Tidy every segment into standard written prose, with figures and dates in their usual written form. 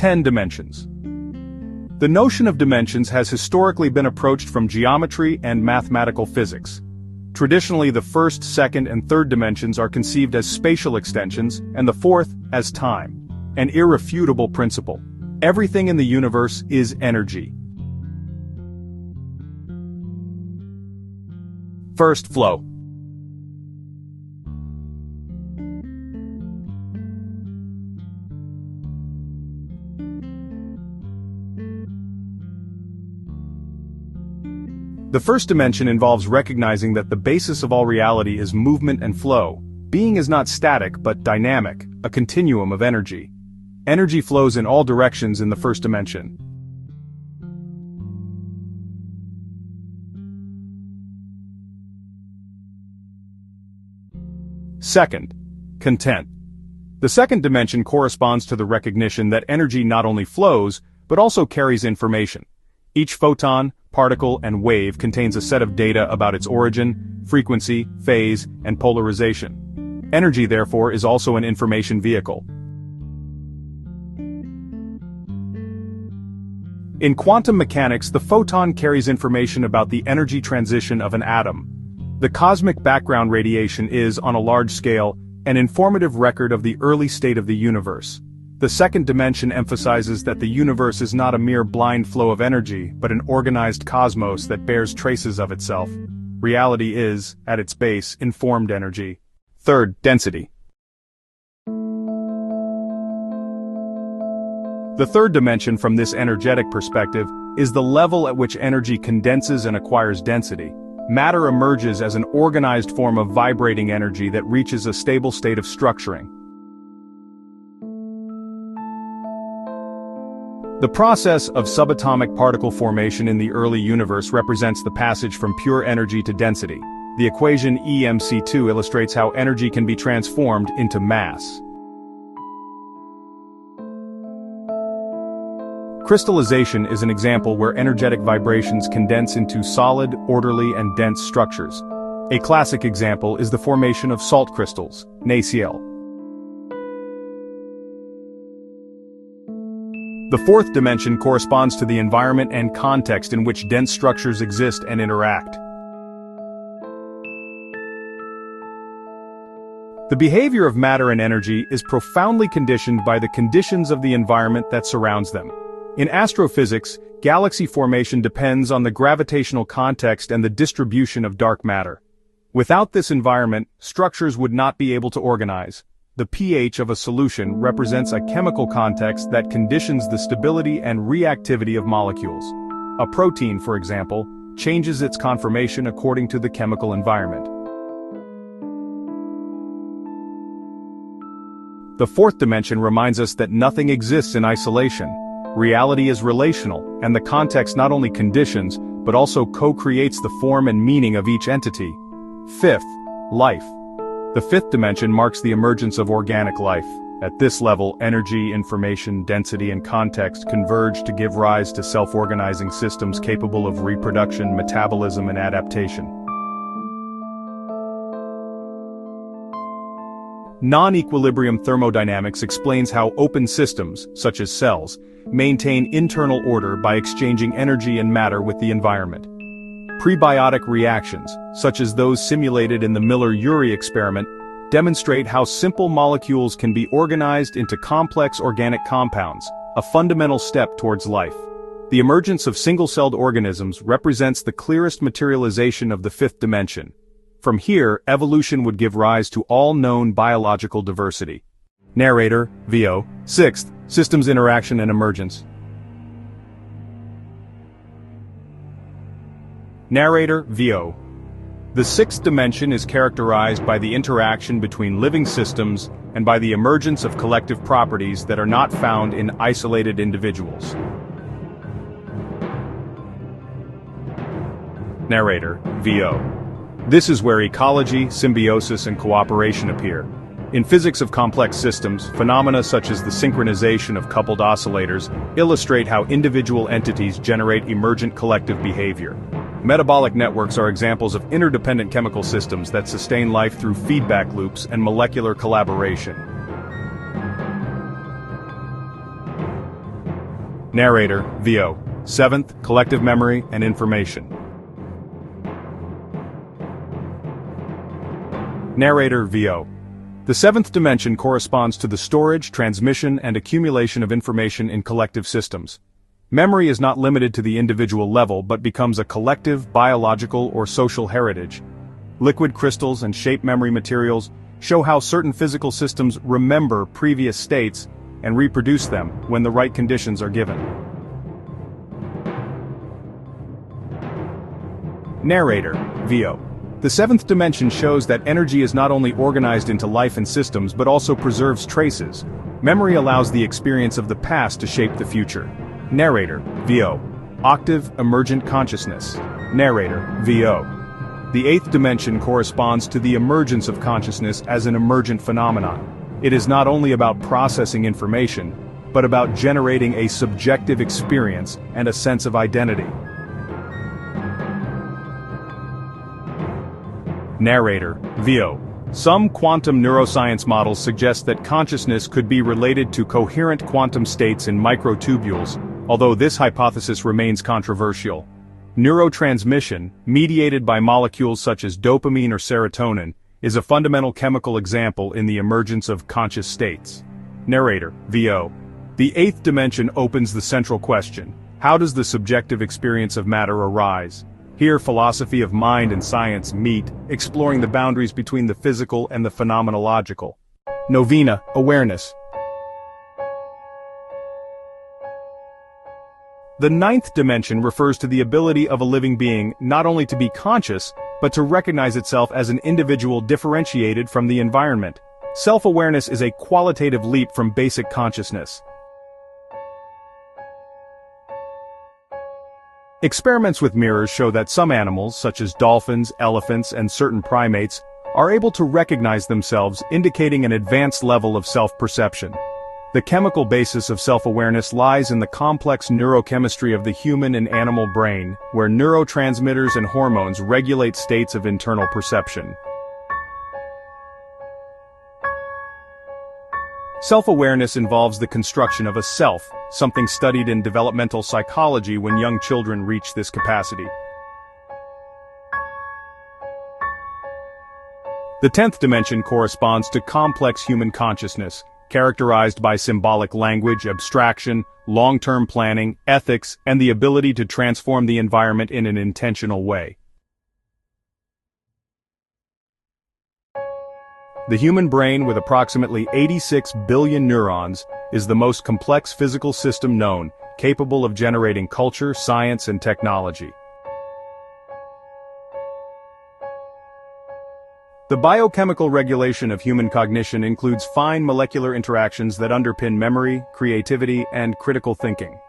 10 dimensions. The notion of dimensions has historically been approached from geometry and mathematical physics. Traditionally, the first, second, and third dimensions are conceived as spatial extensions, and the fourth as time. An irrefutable principle. Everything in the universe is energy. First, flow. The first dimension involves recognizing that the basis of all reality is movement and flow. Being is not static but dynamic, a continuum of energy. Energy flows in all directions in the first dimension. Second, content. The second dimension corresponds to the recognition that energy not only flows, but also carries information. Each photon, particle, and wave contains a set of data about its origin, frequency, phase, and polarization. Energy, therefore, is also an information vehicle. In quantum mechanics, the photon carries information about the energy transition of an atom. The cosmic background radiation is, on a large scale, an informative record of the early state of the universe. The second dimension emphasizes that the universe is not a mere blind flow of energy, but an organized cosmos that bears traces of itself. Reality is, at its base, informed energy. Third, density. The third dimension from this energetic perspective is the level at which energy condenses and acquires density. Matter emerges as an organized form of vibrating energy that reaches a stable state of structuring. The process of subatomic particle formation in the early universe represents the passage from pure energy to density. The equation EmC2 illustrates how energy can be transformed into mass. Crystallization is an example where energetic vibrations condense into solid, orderly, and dense structures. A classic example is the formation of salt crystals, NaCl. The fourth dimension corresponds to the environment and context in which dense structures exist and interact. The behavior of matter and energy is profoundly conditioned by the conditions of the environment that surrounds them. In astrophysics, galaxy formation depends on the gravitational context and the distribution of dark matter. Without this environment, structures would not be able to organize. The pH of a solution represents a chemical context that conditions the stability and reactivity of molecules. A protein, for example, changes its conformation according to the chemical environment. The fourth dimension reminds us that nothing exists in isolation. Reality is relational, and the context not only conditions, but also co-creates the form and meaning of each entity. Fifth, life. The fifth dimension marks the emergence of organic life. At this level, energy, information, density, and context converge to give rise to self-organizing systems capable of reproduction, metabolism, and adaptation. Non-equilibrium thermodynamics explains how open systems, such as cells, maintain internal order by exchanging energy and matter with the environment. Prebiotic reactions, such as those simulated in the Miller-Urey experiment, demonstrate how simple molecules can be organized into complex organic compounds, a fundamental step towards life. The emergence of single-celled organisms represents the clearest materialization of the fifth dimension. From here, evolution would give rise to all known biological diversity. Narrator, VO. Sixth, systems interaction and emergence. Narrator, VO. The sixth dimension is characterized by the interaction between living systems and by the emergence of collective properties that are not found in isolated individuals. Narrator, VO. This is where ecology, symbiosis, and cooperation appear. In physics of complex systems, phenomena such as the synchronization of coupled oscillators illustrate how individual entities generate emergent collective behavior. Metabolic networks are examples of interdependent chemical systems that sustain life through feedback loops and molecular collaboration. Narrator, VO. Seventh, collective memory and information. Narrator, VO. The seventh dimension corresponds to the storage, transmission, and accumulation of information in collective systems. Memory is not limited to the individual level but becomes a collective, biological, or social heritage. Liquid crystals and shape memory materials show how certain physical systems remember previous states and reproduce them when the right conditions are given. Narrator, VO. The seventh dimension shows that energy is not only organized into life and systems but also preserves traces. Memory allows the experience of the past to shape the future. Narrator, VO. Octave emergent consciousness. Narrator, VO. The eighth dimension corresponds to the emergence of consciousness as an emergent phenomenon. It is not only about processing information, but about generating a subjective experience and a sense of identity. Narrator, VO. Some quantum neuroscience models suggest that consciousness could be related to coherent quantum states in microtubules, although this hypothesis remains controversial. Neurotransmission, mediated by molecules such as dopamine or serotonin, is a fundamental chemical example in the emergence of conscious states. Narrator, VO. The eighth dimension opens the central question: how does the subjective experience of matter arise? Here philosophy of mind and science meet, exploring the boundaries between the physical and the phenomenological. Novena, awareness. The ninth dimension refers to the ability of a living being not only to be conscious, but to recognize itself as an individual differentiated from the environment. Self-awareness is a qualitative leap from basic consciousness. Experiments with mirrors show that some animals, such as dolphins, elephants, and certain primates, are able to recognize themselves, indicating an advanced level of self-perception. The chemical basis of self-awareness lies in the complex neurochemistry of the human and animal brain, where neurotransmitters and hormones regulate states of internal perception. Self-awareness involves the construction of a self, something studied in developmental psychology when young children reach this capacity. The 10th dimension corresponds to complex human consciousness, characterized by symbolic language, abstraction, long-term planning, ethics, and the ability to transform the environment in an intentional way. The human brain, with approximately 86 billion neurons, is the most complex physical system known, capable of generating culture, science, and technology. The biochemical regulation of human cognition includes fine molecular interactions that underpin memory, creativity, and critical thinking.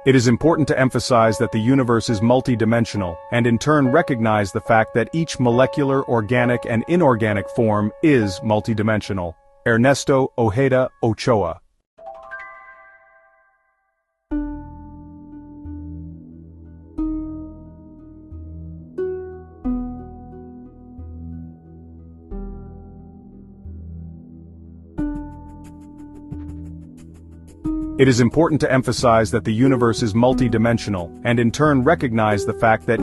It is important to emphasize that the universe is multidimensional, and in turn recognize the fact that each molecular, organic, and inorganic form is multidimensional. Ernesto Ojeda Ochoa. It is important to emphasize that the universe is multidimensional, and in turn recognize the fact that